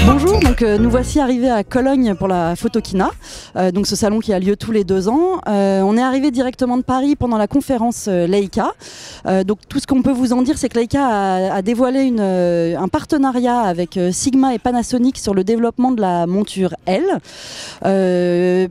Bonjour, donc nous voici arrivés à Cologne pour la Photokina, donc ce salon qui a lieu tous les 2 ans. On est arrivé directement de Paris pendant la conférence Leica. Donc tout ce qu'on peut vous en dire, c'est que Leica a dévoilé un partenariat avec Sigma et Panasonic sur le développement de la monture L.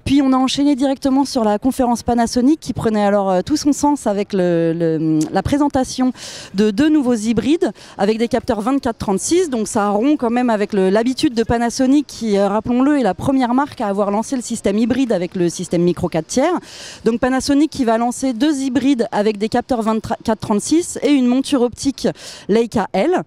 Puis on a enchaîné directement sur la conférence Panasonic qui prenait alors tout son sens avec la présentation de 2 nouveaux hybrides avec des capteurs 24-36, donc ça rompt quand même avec l'habitude de Panasonic qui, rappelons-le, est la première marque à avoir lancé le système hybride avec le système micro 4/3. Donc Panasonic qui va lancer 2 hybrides avec des capteurs 24-36 et une monture optique Leica L.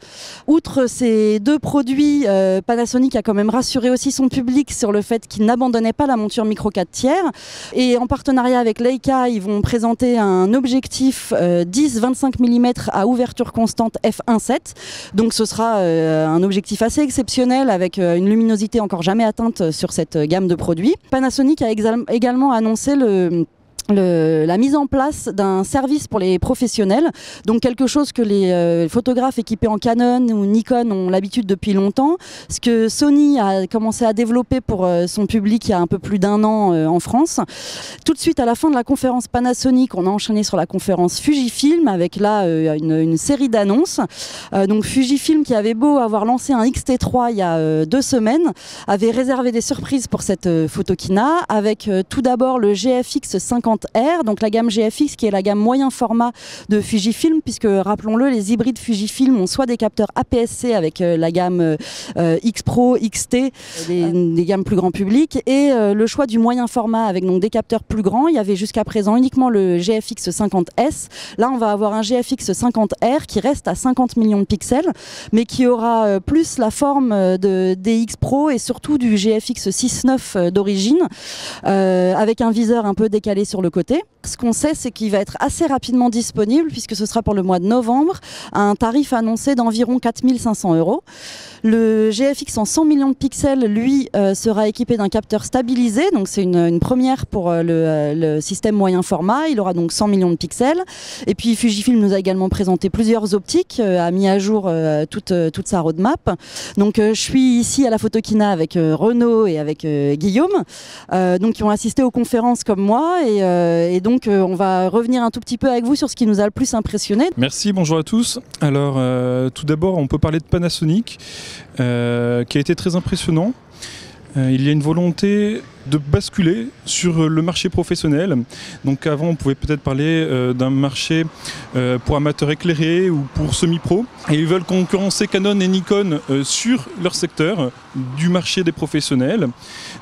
Outre ces 2 produits, Panasonic a quand même rassuré aussi son public sur le fait qu'il n'abandonnait pas la monture micro 4/3. Et en partenariat avec Leica, ils vont présenter un objectif 10-25 mm à ouverture constante f1.7. Donc ce sera un objectif assez exceptionnel avec une luminosité encore jamais atteinte sur cette gamme de produits. Panasonic a également annoncé la mise en place d'un service pour les professionnels, donc quelque chose que les photographes équipés en Canon ou Nikon ont l'habitude depuis longtemps, ce que Sony a commencé à développer pour son public il y a un peu plus d'1 an en France. Tout de suite à la fin de la conférence Panasonic, on a enchaîné sur la conférence Fujifilm avec là une série d'annonces. Donc Fujifilm, qui avait beau avoir lancé un X-T3 il y a 2 semaines, avait réservé des surprises pour cette Photokina avec tout d'abord le GFX 50R, donc la gamme GFX qui est la gamme moyen format de Fujifilm, puisque rappelons-le, les hybrides Fujifilm ont soit des capteurs APS-C avec la gamme X Pro, XT, des gammes plus grand public, et le choix du moyen format avec donc des capteurs plus grands. Il y avait jusqu'à présent uniquement le GFX 50S. Là, on va avoir un GFX 50R qui reste à 50 millions de pixels, mais qui aura plus la forme des X Pro et surtout du GFX 6.9 d'origine, avec un viseur un peu décalé sur le côté. Ce qu'on sait, c'est qu'il va être assez rapidement disponible puisque ce sera pour le mois de novembre à un tarif annoncé d'environ 4 500 €. Le GFX en 100 millions de pixels, lui, sera équipé d'un capteur stabilisé, donc c'est une première pour le système moyen format. Il aura donc 100 millions de pixels. Et puis Fujifilm nous a également présenté plusieurs optiques, a mis à jour toute sa roadmap. Donc je suis ici à la Photokina avec Renaud et avec Guillaume, donc qui ont assisté aux conférences comme moi, et donc on va revenir un tout petit peu avec vous sur ce qui nous a le plus impressionné. Merci, bonjour à tous. Alors tout d'abord on peut parler de Panasonic qui a été très impressionnant. Il y a une volonté de basculer sur le marché professionnel. Donc avant, on pouvait peut-être parler d'un marché pour amateurs éclairés ou pour semi-pro. Et ils veulent concurrencer Canon et Nikon sur leur secteur du marché des professionnels.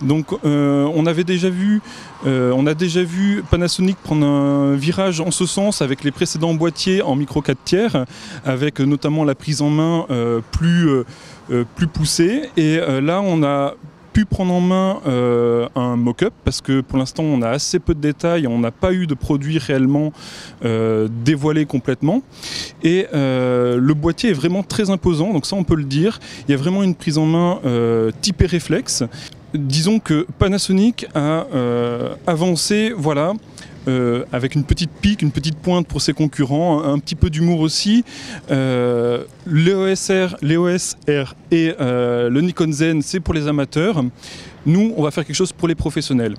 Donc on a déjà vu Panasonic prendre un virage en ce sens avec les précédents boîtiers en micro 4/3, avec notamment la prise en main plus poussée. Et là, on a pu prendre en main un mock-up parce que pour l'instant on a assez peu de détails, on n'a pas eu de produit réellement dévoilé complètement, et le boîtier est vraiment très imposant, donc ça on peut le dire. Il y a vraiment une prise en main typée réflexe. Disons que Panasonic a avancé, voilà, avec une petite pique, une petite pointe pour ses concurrents, un petit peu d'humour aussi. L'EOS R et le Nikon Zen, c'est pour les amateurs. Nous, on va faire quelque chose pour les professionnels.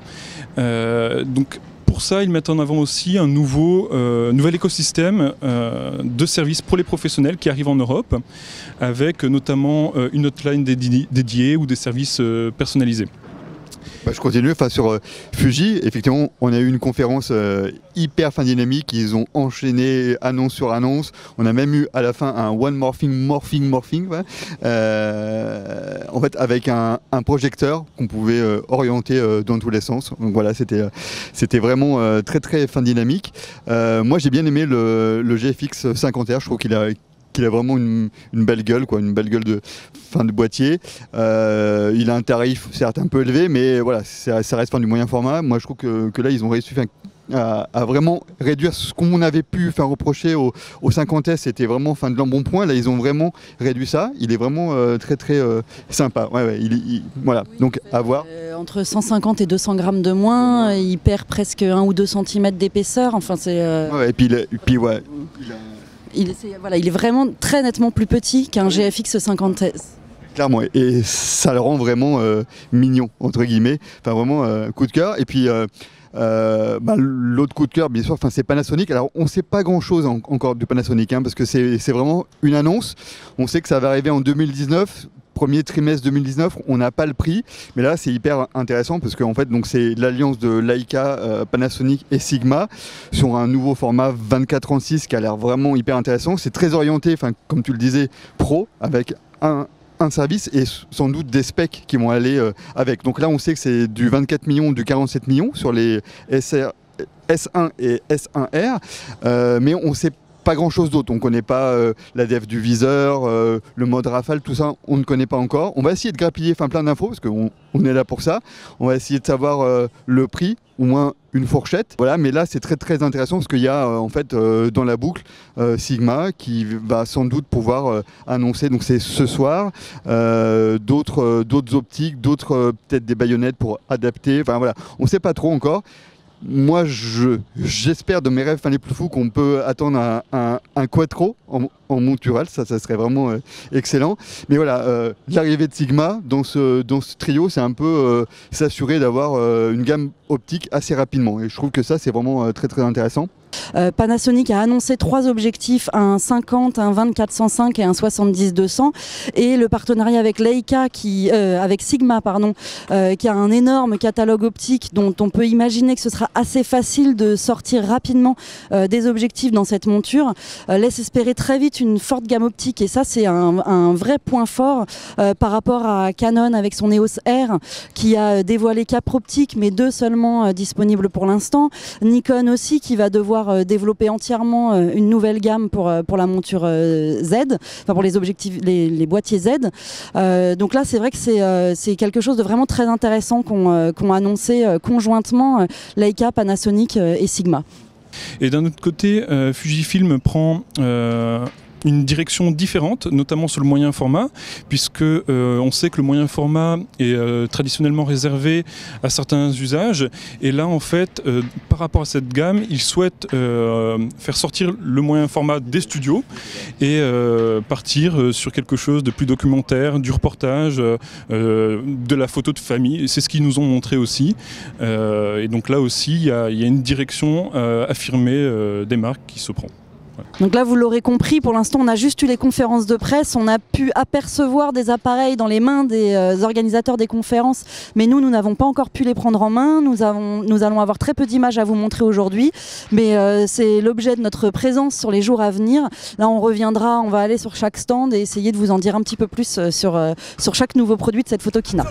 Donc, pour ça, ils mettent en avant aussi un nouvel écosystème de services pour les professionnels qui arrive en Europe, avec notamment une hotline dédiée ou des services personnalisés. Je continue, sur Fuji, effectivement, on a eu une conférence hyper dynamique, ils ont enchaîné annonce sur annonce, on a même eu à la fin un one morphing, ouais. En fait avec un projecteur qu'on pouvait orienter dans tous les sens. Donc voilà, c'était vraiment très dynamique. Moi j'ai bien aimé le GFX 50R, je trouve qu'il a vraiment une belle gueule, une belle gueule de boîtier. Il a un tarif certes un peu élevé, mais voilà, ça reste du moyen format. Moi je trouve que là ils ont réussi à vraiment réduire ce qu'on avait pu faire reprocher au 50S, c'était vraiment de l'embonpoint. Là ils ont vraiment réduit ça, il est vraiment très sympa. Ouais, voilà, donc à voir. Entre 150 et 200 grammes de moins, il perd presque 1 ou 2 cm d'épaisseur. Enfin, c'est. Ouais, et puis ouais. Il est vraiment très nettement plus petit qu'un GFX 50S. Clairement, et ça le rend vraiment mignon, entre guillemets. Enfin, vraiment, coup de cœur. Et puis, l'autre coup de cœur, bien sûr, c'est Panasonic. Alors, on ne sait pas grand-chose encore du Panasonic, hein, parce que c'est vraiment une annonce. On sait que ça va arriver en 2019. Premier trimestre 2019, on n'a pas le prix, mais là c'est hyper intéressant parce qu'en fait donc c'est l'alliance de Leica, Panasonic et Sigma sur un nouveau format 24-36 qui a l'air vraiment hyper intéressant. C'est très orienté, comme tu le disais, pro, avec un service et sans doute des specs qui vont aller avec. Donc là on sait que c'est du 24 millions, du 47 millions sur les S1 et S1R, mais on sait pas grand chose d'autre, on ne connaît pas la def du viseur, le mode rafale, tout ça on ne connaît pas encore. On va essayer de grappiller plein d'infos parce qu'on est là pour ça. On va essayer de savoir le prix, au moins une fourchette. Voilà, mais là c'est très intéressant parce qu'il y a en fait dans la boucle Sigma qui va sans doute pouvoir annoncer, donc c'est ce soir, d'autres optiques, d'autres peut-être des baïonnettes pour adapter. Enfin voilà, on ne sait pas trop encore. Moi, j'espère de mes rêves les plus fous qu'on peut attendre un quattro en montural, ça serait vraiment excellent. Mais voilà, l'arrivée de Sigma dans ce trio, c'est un peu s'assurer d'avoir une gamme optique assez rapidement. Et je trouve que ça, c'est vraiment très intéressant. Panasonic a annoncé 3 objectifs, un 50, un 24-105 et un 70-200, et le partenariat avec Leica, avec Sigma, qui a un énorme catalogue optique dont on peut imaginer que ce sera assez facile de sortir rapidement des objectifs dans cette monture, laisse espérer très vite une forte gamme optique, et ça c'est un vrai point fort par rapport à Canon avec son EOS R qui a dévoilé 4 optiques mais 2 seulement disponibles pour l'instant, Nikon aussi qui va devoir développer entièrement une nouvelle gamme pour la monture Z, pour les objectifs, les boîtiers Z. Donc là, c'est vrai que c'est quelque chose de vraiment très intéressant qu'ont annoncé conjointement Leica, Panasonic et Sigma. Et d'un autre côté, Fujifilm prend une direction différente, notamment sur le moyen format, puisque on sait que le moyen format est traditionnellement réservé à certains usages, et là en fait par rapport à cette gamme, ils souhaitent faire sortir le moyen format des studios et partir sur quelque chose de plus documentaire, du reportage, de la photo de famille. C'est ce qu'ils nous ont montré aussi, et donc là aussi il y a une direction affirmée des marques qui se prend. Donc là, vous l'aurez compris, pour l'instant, on a juste eu les conférences de presse, on a pu apercevoir des appareils dans les mains des organisateurs des conférences, mais nous n'avons pas encore pu les prendre en main. Nous allons avoir très peu d'images à vous montrer aujourd'hui, mais c'est l'objet de notre présence sur les jours à venir. Là, on reviendra, on va aller sur chaque stand et essayer de vous en dire un petit peu plus sur chaque nouveau produit de cette photokina.